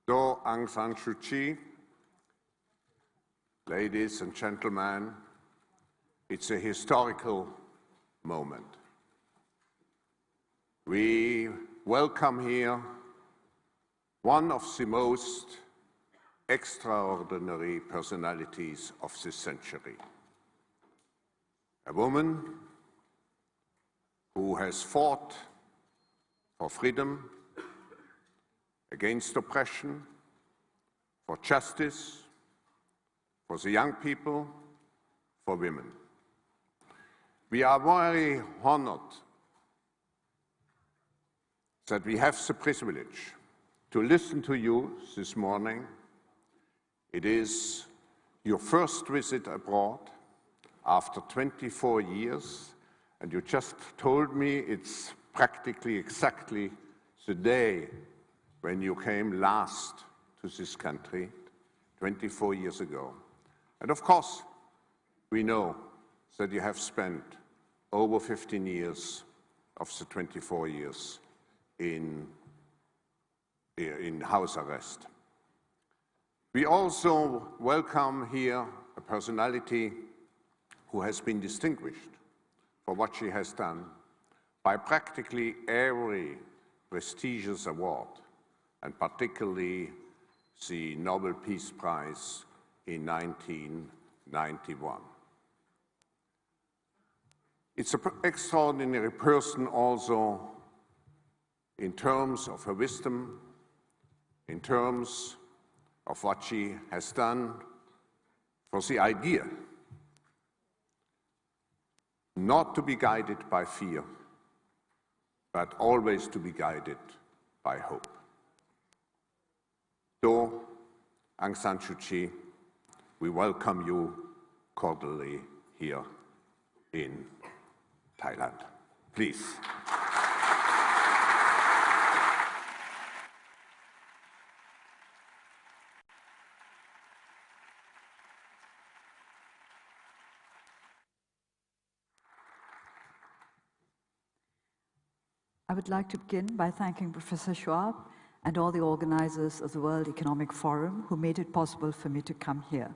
To Aung San Suu Kyi, ladies and gentlemen, it's a historical moment. We welcome here one of the most extraordinary personalities of this century. A woman who has fought for freedom, against oppression, for justice, for the young people, for women. We are very honored that we have the privilege to listen to you this morning. It is your first visit abroad after 24 years, and you just told me it's practically exactly the day when you came last to this country, 24 years ago. And of course, we know that you have spent over 15 years of the 24 years in house arrest. We also welcome here a personality who has been distinguished for what she has done by practically every prestigious award, and particularly the Nobel Peace Prize in 1991. It's an extraordinary person also in terms of her wisdom, in terms of what she has done for the idea not to be guided by fear, but always to be guided by hope. To Aung San Suu Kyi, we welcome you cordially here in Thailand. Please. I would like to begin by thanking Professor Schwab and all the organizers of the World Economic Forum who made it possible for me to come here.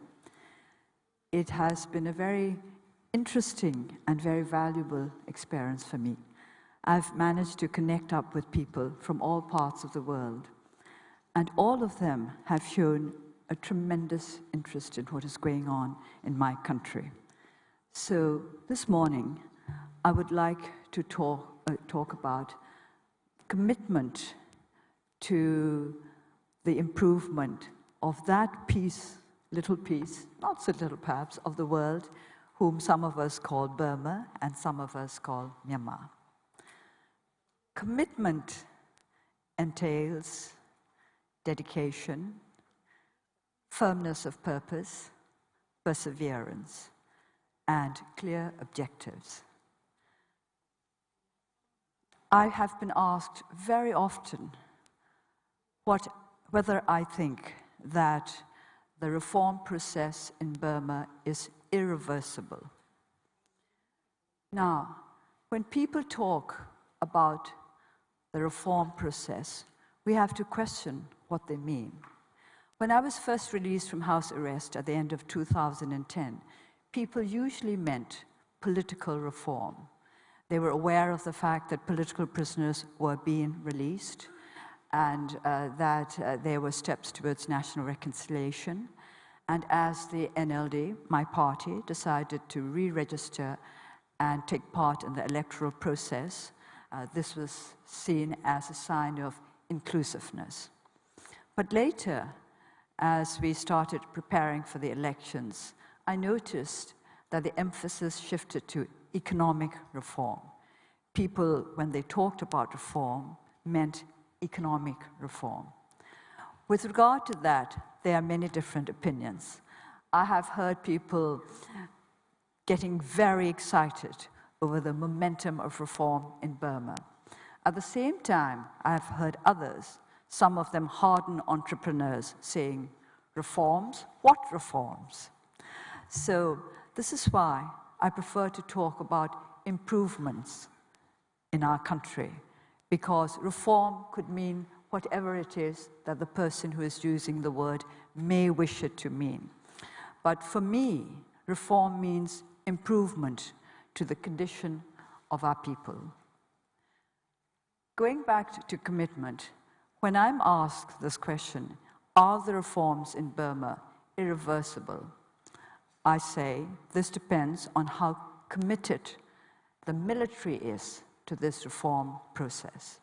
It has been a very interesting and very valuable experience for me. I've managed to connect up with people from all parts of the world, and all of them have shown a tremendous interest in what is going on in my country. So this morning, I would like to talk about commitment to the improvement of that piece, little piece, not so little perhaps, of the world, whom some of us call Burma and some of us call Myanmar. Commitment entails dedication, firmness of purpose, perseverance, and clear objectives. I have been asked very often whether I think that the reform process in Burma is irreversible. Now, when people talk about the reform process, we have to question what they mean. When I was first released from house arrest at the end of 2010, people usually meant political reform. They were aware of the fact that political prisoners were being released and that there were steps towards national reconciliation. And as the NLD, my party, decided to re-register and take part in the electoral process, this was seen as a sign of inclusiveness. But later, as we started preparing for the elections, I noticed that the emphasis shifted to economic reform. People, when they talked about reform, meant economic reform. With regard to that, there are many different opinions. I have heard people getting very excited over the momentum of reform in Burma. At the same time, I have heard others, some of them hardened entrepreneurs, saying, reforms? What reforms? So this is why I prefer to talk about improvements in our country, because reform could mean whatever it is that the person who is using the word may wish it to mean. But for me, reform means improvement to the condition of our people. Going back to commitment, when I'm asked this question, are the reforms in Burma irreversible? I say this depends on how committed the military is to this reform process.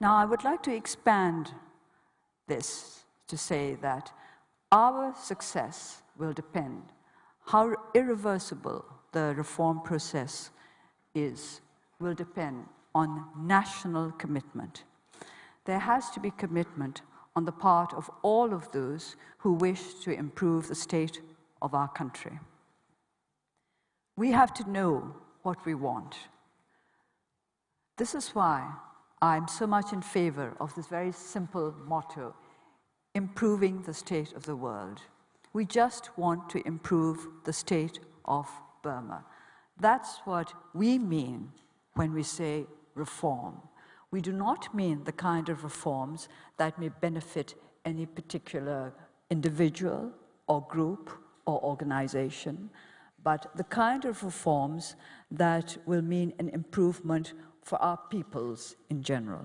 Now, I would like to expand this to say that our success will depend how irreversible the reform process is, will depend on national commitment. There has to be commitment on the part of all of those who wish to improve the state of our country. We have to know what we want. This is why I'm so much in favor of this very simple motto, improving the state of the world. We just want to improve the state of Burma. That's what we mean when we say reform. We do not mean the kind of reforms that may benefit any particular individual or group or organization, but the kind of reforms that will mean an improvement for our peoples in general.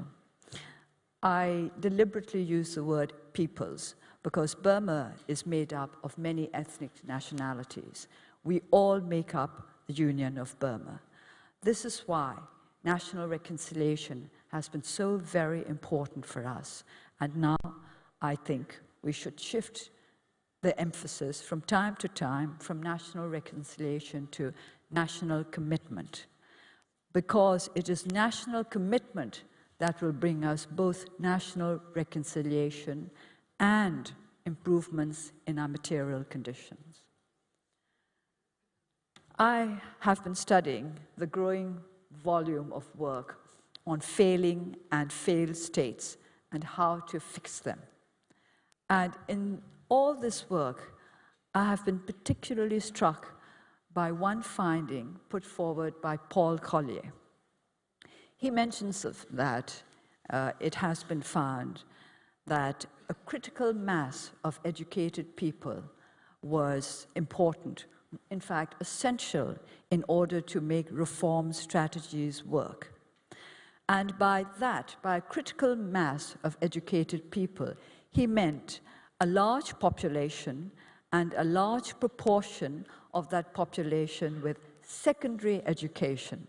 I deliberately use the word peoples because Burma is made up of many ethnic nationalities. We all make up the Union of Burma. This is why national reconciliation has been so very important for us. And now I think we should shift the emphasis from time to time from national reconciliation to national commitment, because it is national commitment that will bring us both national reconciliation and improvements in our material conditions. I have been studying the growing volume of work on failing and failed states and how to fix them. And in all this work, I have been particularly struck by one finding put forward by Paul Collier. He mentions that it has been found that a critical mass of educated people was important, in fact, essential in order to make reform strategies work. And by that, by a critical mass of educated people, he meant a large population and a large proportion of that population with secondary education.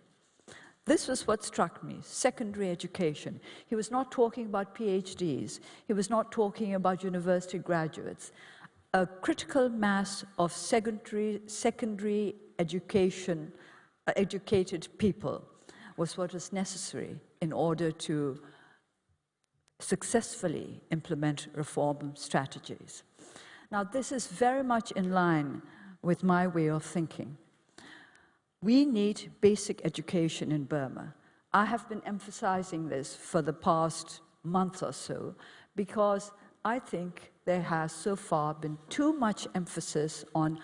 This was what struck me, secondary education. He was not talking about PhDs. He was not talking about university graduates. A critical mass of secondary education, educated people was what was necessary in order to successfully implement reform strategies. Now, this is very much in line with my way of thinking. We need basic education in Burma. I have been emphasizing this for the past month or so because I think there has so far been too much emphasis on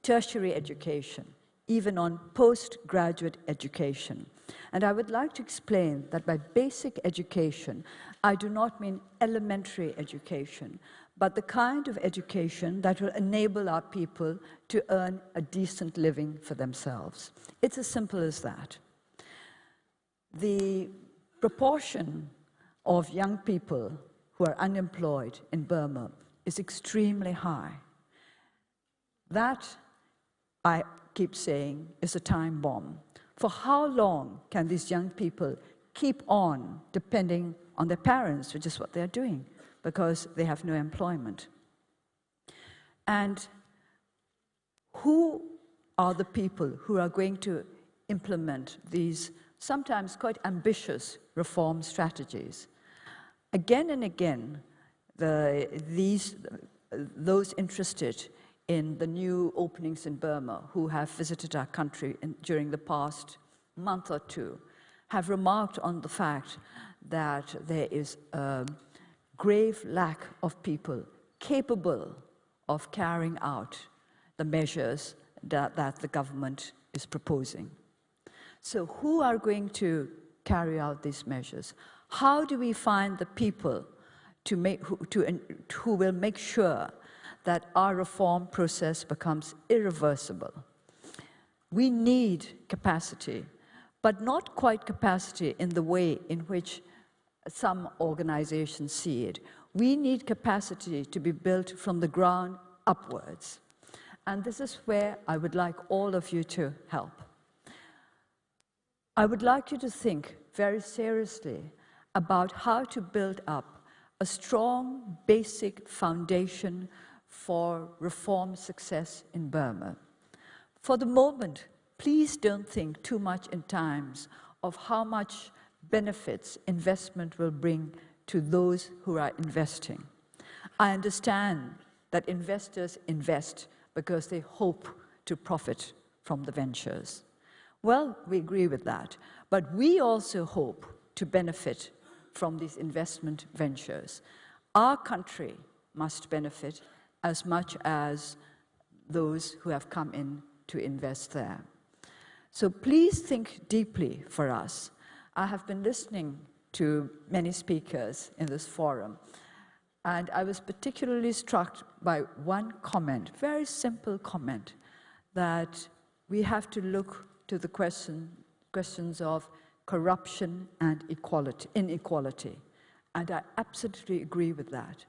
tertiary education, even on postgraduate education. And I would like to explain that by basic education, I do not mean elementary education, but the kind of education that will enable our people to earn a decent living for themselves. It's as simple as that. The proportion of young people who are unemployed in Burma is extremely high. That, I keep saying, is a time bomb. For how long can these young people keep on depending on their parents, which is what they're doing, because they have no employment? And who are the people who are going to implement these sometimes quite ambitious reform strategies? Again and again, those interested in the new openings in Burma who have visited our country during the past month or two have remarked on the fact that there is a grave lack of people capable of carrying out the measures that the government is proposing. So who are going to carry out these measures? How do we find the people who will make sure that our reform process becomes irreversible? We need capacity, but not quite capacity in the way in which some organizations see it. We need capacity to be built from the ground upwards. And this is where I would like all of you to help. I would like you to think very seriously about how to build up a strong, basic foundation for reform success in Burma. For the moment, please don't think too much in terms of how much benefits investment will bring to those who are investing. I understand that investors invest because they hope to profit from the ventures. Well, we agree with that, but we also hope to benefit from these investment ventures. Our country must benefit as much as those who have come in to invest there. So please think deeply for us. I have been listening to many speakers in this forum, and I was particularly struck by one comment, very simple comment, that we have to look to the questions of corruption and inequality. And I absolutely agree with that.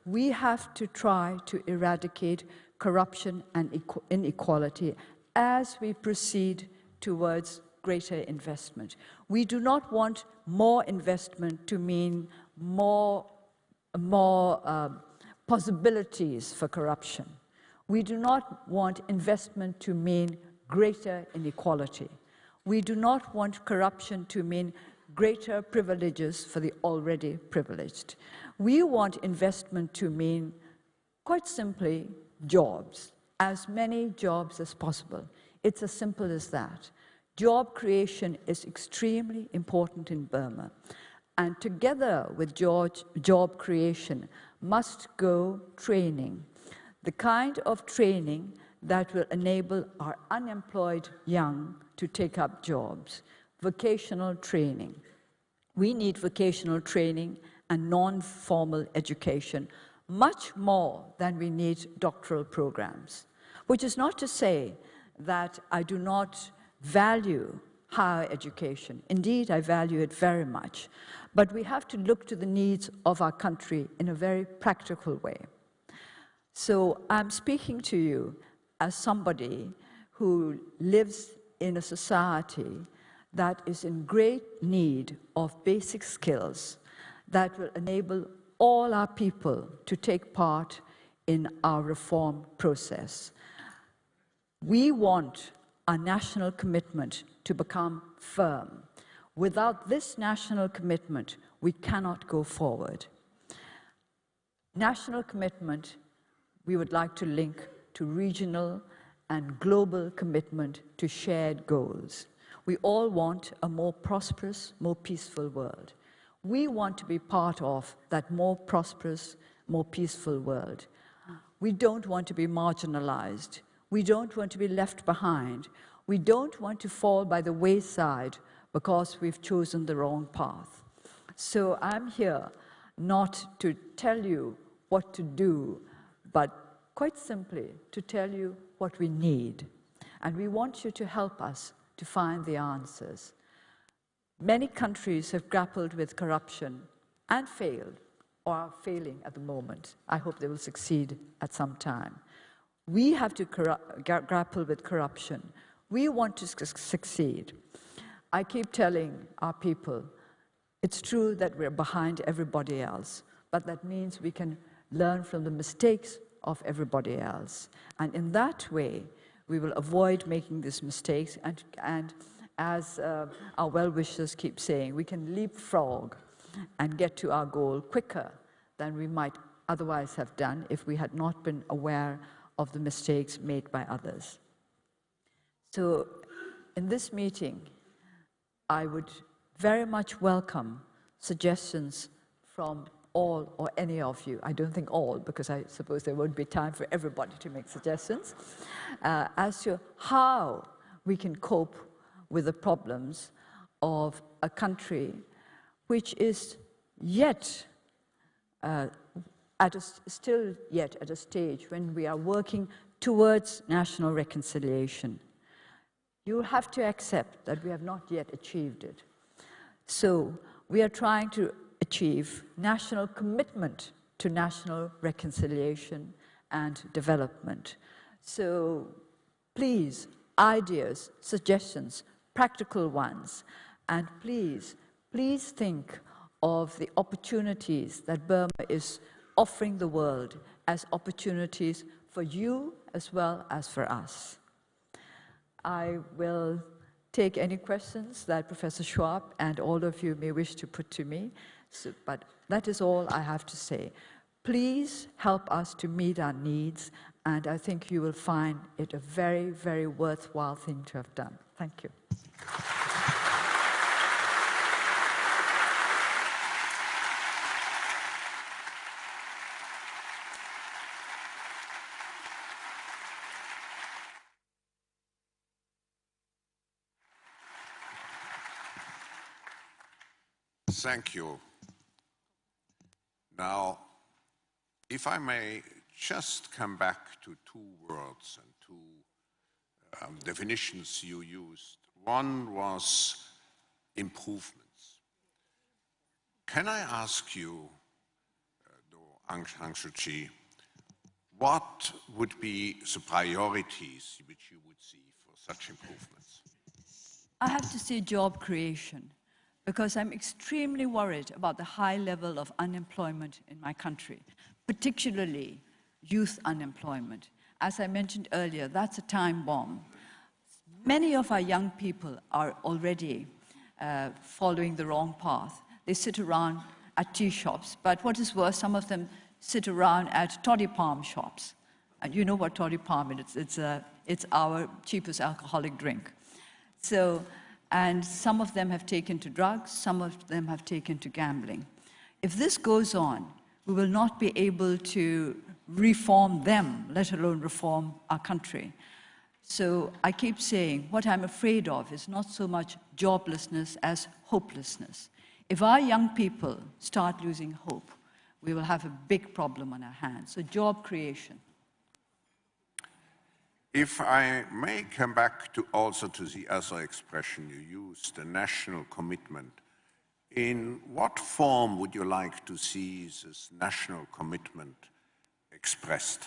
We have to try to eradicate corruption and inequality as we proceed towards greater investment. We do not want more investment to mean more possibilities for corruption. We do not want investment to mean greater inequality. We do not want corruption to mean greater privileges for the already privileged. We want investment to mean, quite simply, jobs, as many jobs as possible. It's as simple as that. Job creation is extremely important in Burma. And together with job creation must go training, the kind of training that will enable our unemployed young to take up jobs, vocational training. We need vocational training and non-formal education much more than we need doctoral programs, which is not to say that I do not value higher education. Indeed, I value it very much. But we have to look to the needs of our country in a very practical way. So I'm speaking to you as somebody who lives in a society that is in great need of basic skills that will enable all our people to take part in our reform process. We want our national commitment to become firm. Without this national commitment, we cannot go forward. National commitment, we would like to link to regional and global commitment to shared goals. We all want a more prosperous, more peaceful world. We want to be part of that more prosperous, more peaceful world. We don't want to be marginalized. We don't want to be left behind. We don't want to fall by the wayside because we've chosen the wrong path. So I'm here not to tell you what to do, but quite simply to tell you what we need. And we want you to help us to find the answers. Many countries have grappled with corruption and failed, or are failing at the moment. I hope they will succeed at some time. We have to grapple with corruption. We want to succeed. I keep telling our people, it's true that we're behind everybody else, but that means we can learn from the mistakes of everybody else. And in that way, we will avoid making these mistakes, and as our well-wishers keep saying, we can leapfrog and get to our goal quicker than we might otherwise have done if we had not been aware of the mistakes made by others. So in this meeting, I would very much welcome suggestions from all or any of you. I don't think all, because I suppose there won't be time for everybody to make suggestions, as to how we can cope with the problems of a country which is yet still yet at a stage when we are working towards national reconciliation. You have to accept that we have not yet achieved it. So we are trying to achieve national commitment to national reconciliation and development. So please, ideas, suggestions, practical ones, and please think of the opportunities that Burma is offering the world as opportunities for you as well as for us. I will take any questions that Professor Schwab and all of you may wish to put to me, but that is all I have to say. Please help us to meet our needs, and I think you will find it a very, very worthwhile thing to have done. Thank you. Thank you. Now, if I may just come back to two words and two definitions you used. One was improvements. Can I ask you, Aung San Suu Kyi, what would be the priorities which you would see for such improvements? I have to say job creation, because I'm extremely worried about the high level of unemployment in my country, particularly youth unemployment. As I mentioned earlier, that's a time bomb. Many of our young people are already following the wrong path. They sit around at tea shops, but what is worse, some of them sit around at toddy palm shops. And you know what toddy palm is, it's our cheapest alcoholic drink. So, and some of them have taken to drugs, some of them have taken to gambling. If this goes on, we will not be able to reform them, let alone reform our country. So I keep saying, what I'm afraid of is not so much joblessness as hopelessness. If our young people start losing hope, we will have a big problem on our hands. So job creation. If I may come back also to the other expression you used, the national commitment. In what form would you like to see this national commitment expressed?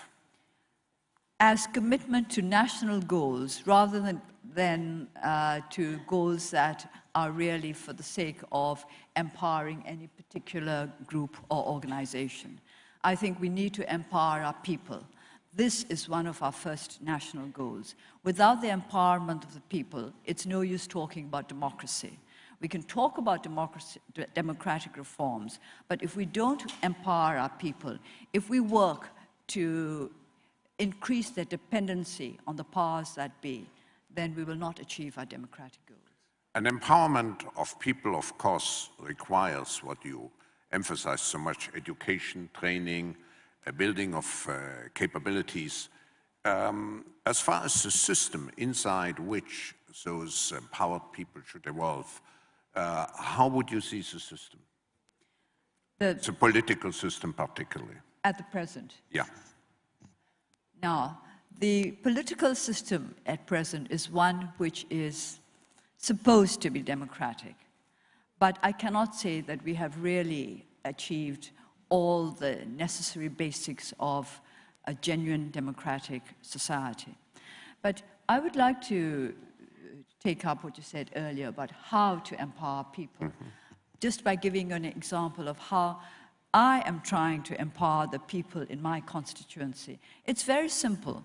As commitment to national goals, rather than to goals that are really for the sake of empowering any particular group or organization. I think we need to empower our people. This is one of our first national goals. Without the empowerment of the people, it's no use talking about democracy. We can talk about democratic reforms, but if we don't empower our people, if we work to increase their dependency on the powers that be, then we will not achieve our democratic goals. An empowerment of people, of course, requires what you emphasize so much: education, training, a building of capabilities. As far as the system inside which those empowered people should evolve, how would you see the system? The political system particularly. At the present? Yeah. Now, the political system at present is one which is supposed to be democratic, but I cannot say that we have really achieved all the necessary basics of a genuine democratic society. But I would like to take up what you said earlier about how to empower people, just by giving you an example of how I am trying to empower the people in my constituency. It's very simple.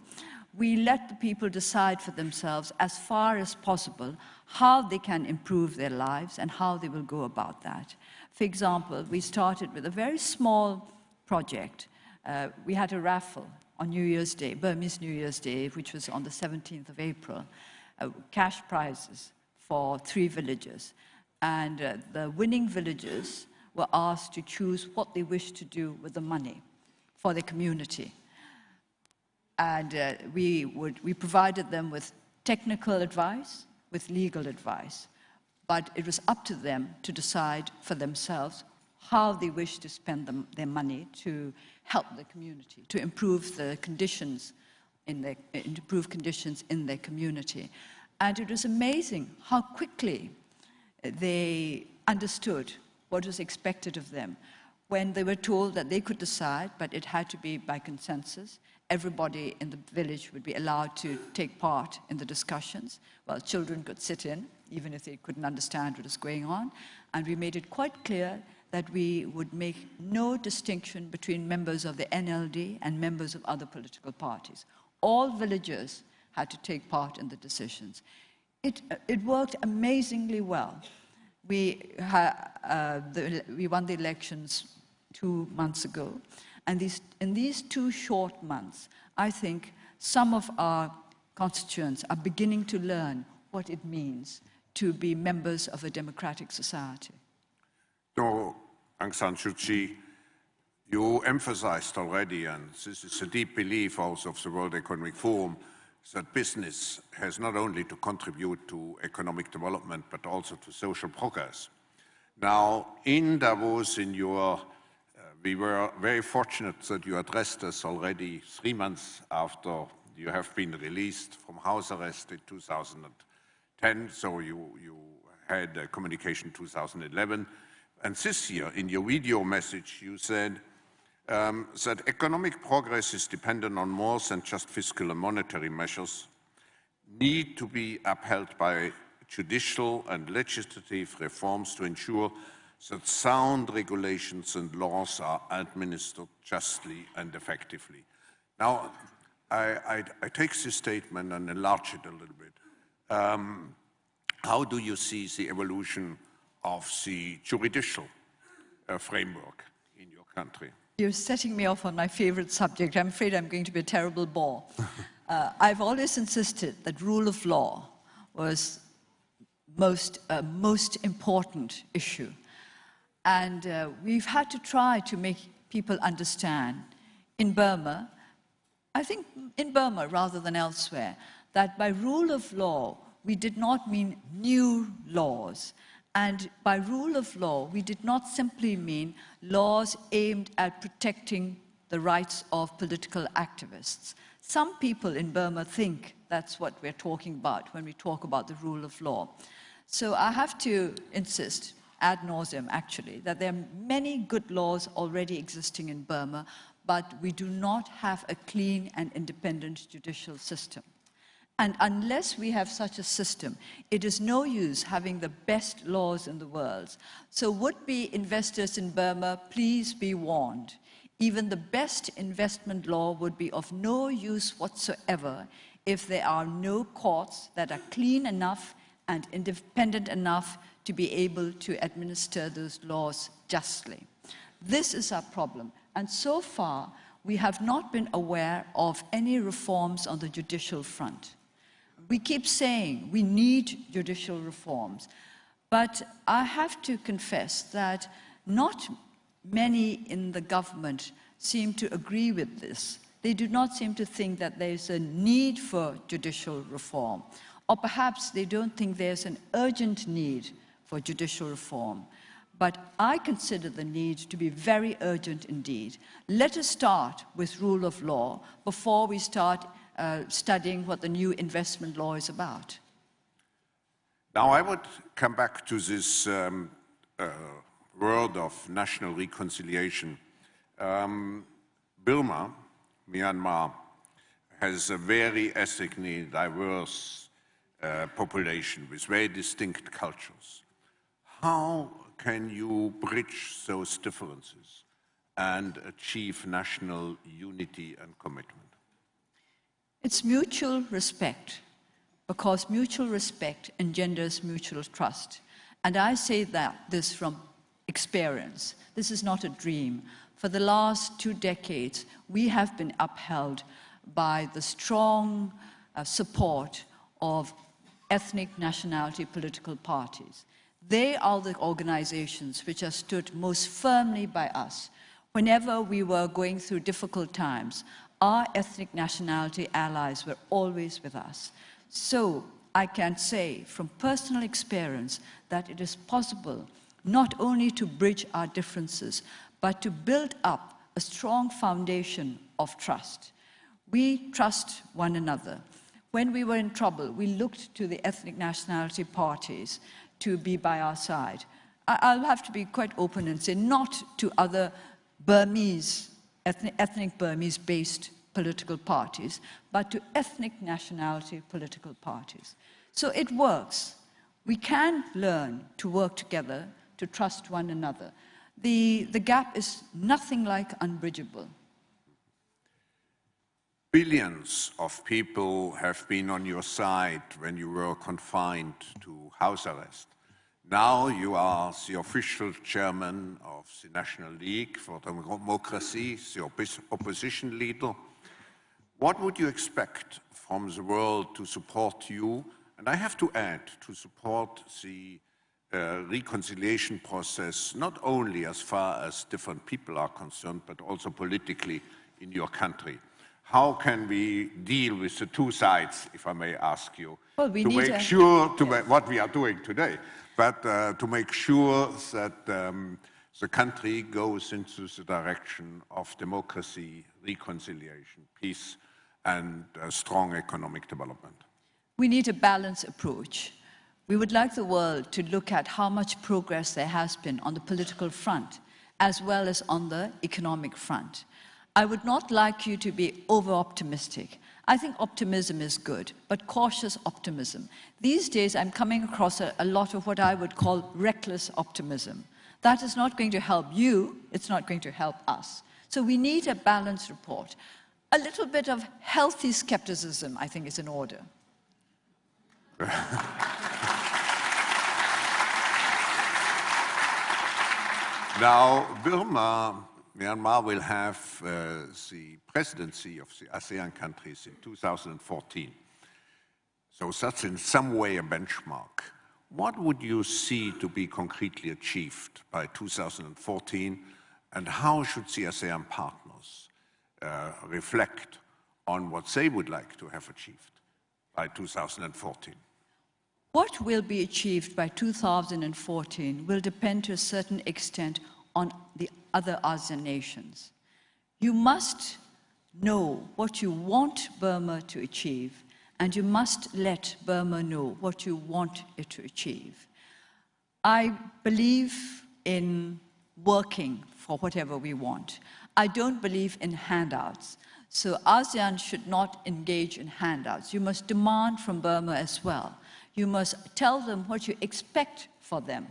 We let the people decide for themselves as far as possible how they can improve their lives and how they will go about that. For example, we started with a very small project. We had a raffle on New Year's Day, Burmese New Year's Day, which was on the 17th of April, cash prizes for 3 villages. And the winning villages were asked to choose what they wished to do with the money for the community. And we provided them with technical advice, with legal advice. but it was up to them to decide for themselves how they wish to spend their money to help the community, to improve the conditions in their community. And it was amazing how quickly they understood what was expected of them when they were told that they could decide, but it had to be by consensus. Everybody in the village would be allowed to take part in the discussions. Well, children could sit in, even if they couldn't understand what was going on. And we made it quite clear that we would make no distinction between members of the NLD and members of other political parties. All villagers had to take part in the decisions. It worked amazingly well. We won the elections 2 months ago, and in these 2 short months, I think some of our constituents are beginning to learn what it means to be members of a democratic society. So, Aung San Suu Kyi, you emphasized already, and this is a deep belief also of the World Economic Forum, that business has not only to contribute to economic development, but also to social progress. Now, in Davos, we were very fortunate that you addressed us already 3 months after you have been released from house arrest in 2010, so you had a communication 2011. And this year, in your video message, you said that economic progress is dependent on more than just fiscal and monetary measures, need to be upheld by judicial and legislative reforms to ensure that sound regulations and laws are administered justly and effectively. Now, I take this statement and enlarge it a little bit. How do you see the evolution of the judicial framework in your country? You're setting me off on my favorite subject. I'm afraid I'm going to be a terrible bore. I've always insisted that rule of law was most important issue. And we've had to try to make people understand in Burma, I think in Burma rather than elsewhere, that by rule of law, we did not mean new laws. And by rule of law, we did not simply mean laws aimed at protecting the rights of political activists. Some people in Burma think that's what we're talking about when we talk about the rule of law. So I have to insist, ad nauseum actually, that there are many good laws already existing in Burma, but we do not have a clean and independent judicial system. And unless we have such a system, it is no use having the best laws in the world. So would-be investors in Burma, please be warned. Even the best investment law would be of no use whatsoever if there are no courts that are clean enough and independent enough to be able to administer those laws justly. This is our problem. And so far, we have not been aware of any reforms on the judicial front. We keep saying we need judicial reforms, but I have to confess that not many in the government seem to agree with this. They do not seem to think that there's a need for judicial reform, or perhaps they don't think there's an urgent need for judicial reform. But I consider the need to be very urgent indeed. Let us start with rule of law before we start studying what the new investment law is about. Now, I would come back to this word of national reconciliation. Burma, Myanmar, has a very ethnically diverse population with very distinct cultures. How can you bridge those differences and achieve national unity and commitment? It's mutual respect, because mutual respect engenders mutual trust. And I say this from experience. This is not a dream. For the last 2 decades, we have been upheld by the strong support of ethnic nationality political parties. They are the organizations which have stood most firmly by us. Whenever we were going through difficult times, our ethnic nationality allies were always with us. So I can say from personal experience that it is possible not only to bridge our differences, but to build up a strong foundation of trust. We trust one another. When we were in trouble, we looked to the ethnic nationality parties to be by our side. I'll have to be quite open and say not to other Burmese, ethnic Burmese-based political parties, but to ethnic nationality political parties. So it works. We can learn to work together, to trust one another. The gap is nothing like unbridgeable. Billions of people have been on your side when you were confined to house arrest. Now you are the official chairman of the National League for Democracy, the opposition leader. What would you expect from the world to support you? And I have to add, to support the reconciliation process, not only as far as different people are concerned, but also politically in your country. How can we deal with the two sides, if I may ask you, well, we to need make sure, what we are doing today, but to make sure that the country goes into the direction of democracy, reconciliation, peace, and strong economic development? We need a balanced approach. We would like the world to look at how much progress there has been on the political front, as well as on the economic front. I would not like you to be over-optimistic. I think optimism is good, but cautious optimism. These days, I'm coming across a lot of what I would call reckless optimism. That is not going to help you, it's not going to help us. So we need a balanced report. A little bit of healthy skepticism, I think, is in order. Now, Myanmar will have the presidency of the ASEAN countries in 2014. So that's in some way a benchmark. What would you see to be concretely achieved by 2014, and how should the ASEAN partners reflect on what they would like to have achieved by 2014? What will be achieved by 2014 will depend to a certain extent on the other ASEAN nations. You must know what you want Burma to achieve, and you must let Burma know what you want it to achieve. I believe in working for whatever we want. I don't believe in handouts. So ASEAN should not engage in handouts. You must demand from Burma as well. You must tell them what you expect from them.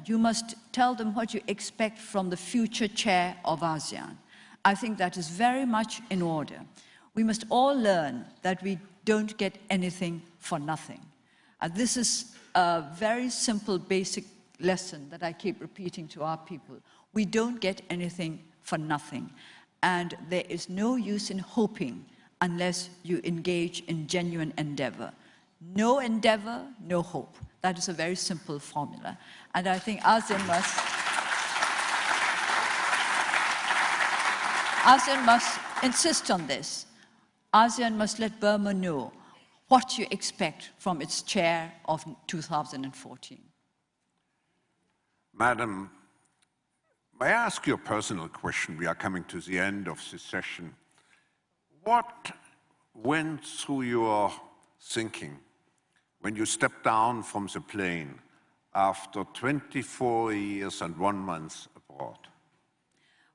You must tell them what you expect from the future chair of ASEAN. I think that is very much in order. We must all learn that we don't get anything for nothing. This is a very simple, basic lesson that I keep repeating to our people. We don't get anything for nothing. And there is no use in hoping unless you engage in genuine endeavor. No endeavor, no hope. That is a very simple formula. And I think ASEAN must insist on this. ASEAN must let Burma know what you expect from its chair of 2014. Madam, may I ask you a personal question? We are coming to the end of this session. What went through your thinking when you stepped down from the plane after 24 years and 1 month abroad?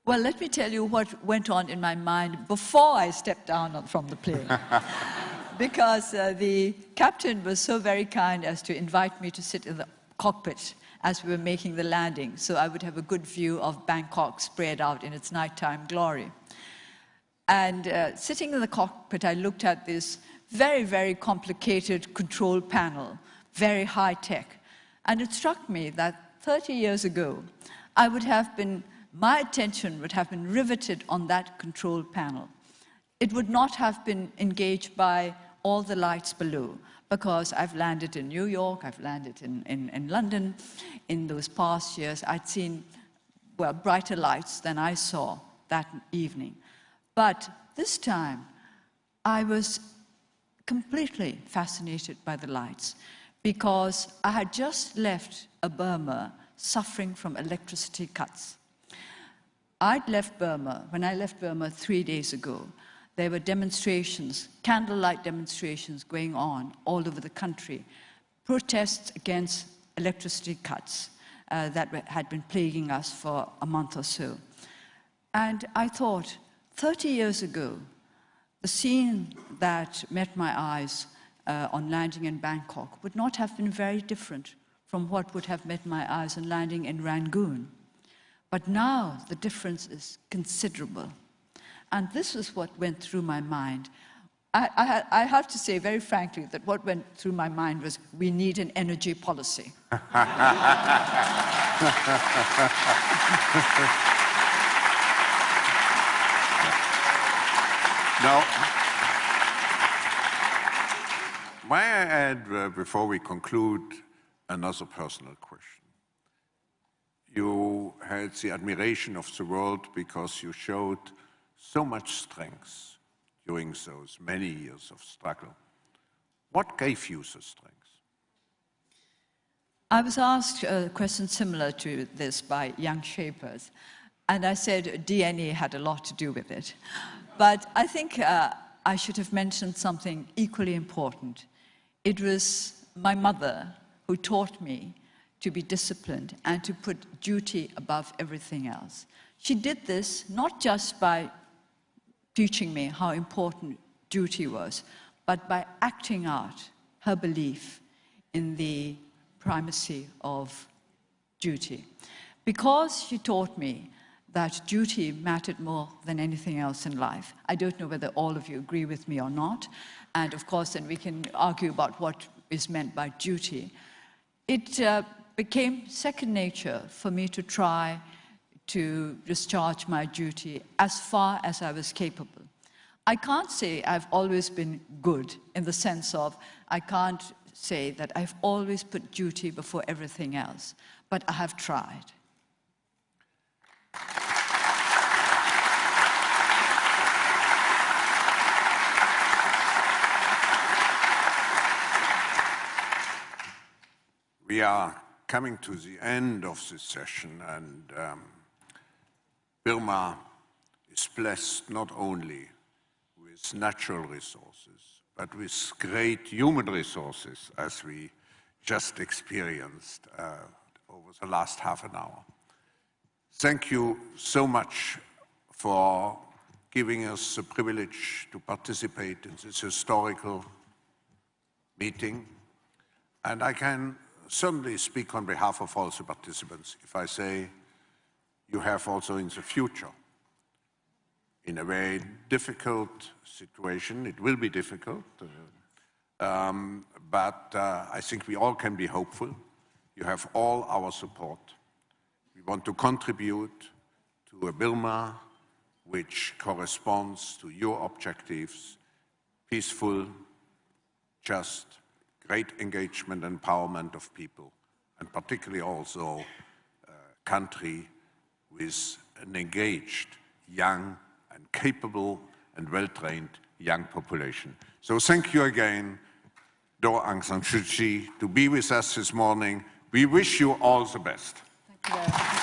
Well, let me tell you what went on in my mind before I stepped down from the plane. Because the captain was so very kind as to invite me to sit in the cockpit as we were making the landing, so I would have a good view of Bangkok spread out in its nighttime glory. And sitting in the cockpit, I looked at this very, very complicated control panel, very high tech. And it struck me that 30 years ago, my attention would have been riveted on that control panel. It would not have been engaged by all the lights below, because I've landed in New York, I've landed in London. In those past years, I'd seen, well, brighter lights than I saw that evening. But this time, I was completely fascinated by the lights because I had just left a Burma suffering from electricity cuts. I'd left Burma, when I left Burma 3 days ago, there were demonstrations, candlelight demonstrations going on all over the country, protests against electricity cuts that had been plaguing us for a month or so. And I thought, 30 years ago, the scene that met my eyes on landing in Bangkok would not have been very different from what would have met my eyes on landing in Rangoon. But now the difference is considerable. And this is what went through my mind. I have to say very frankly that what went through my mind was, we need an energy policy. Now, may I add, before we conclude, another personal question? You had the admiration of the world because you showed so much strength during those many years of struggle. What gave you the strength? I was asked a question similar to this by young shapers, and I said DNA had a lot to do with it. But I think I should have mentioned something equally important. It was my mother who taught me to be disciplined and to put duty above everything else. She did this not just by teaching me how important duty was, but by acting out her belief in the primacy of duty. Because she taught me that duty mattered more than anything else in life. I don't know whether all of you agree with me or not, and of course then we can argue about what is meant by duty. It became second nature for me to try to discharge my duty as far as I was capable. I can't say I've always been good in the sense of, I can't say that I've always put duty before everything else, but I have tried. We are coming to the end of this session, and Burma is blessed not only with natural resources, but with great human resources, as we just experienced over the last half an hour. Thank you so much for giving us the privilege to participate in this historical meeting. And I can certainly speak on behalf of all the participants if I say you have also in the future, in a very difficult situation, it will be difficult, but I think we all can be hopeful. You have all our support. We want to contribute to a Burma which corresponds to your objectives: peaceful, just, great engagement and empowerment of people, and particularly also a country with an engaged, young, and capable and well-trained young population. So thank you again, Aung San Suu Kyi, to be with us this morning. We wish you all the best. Thank you very much.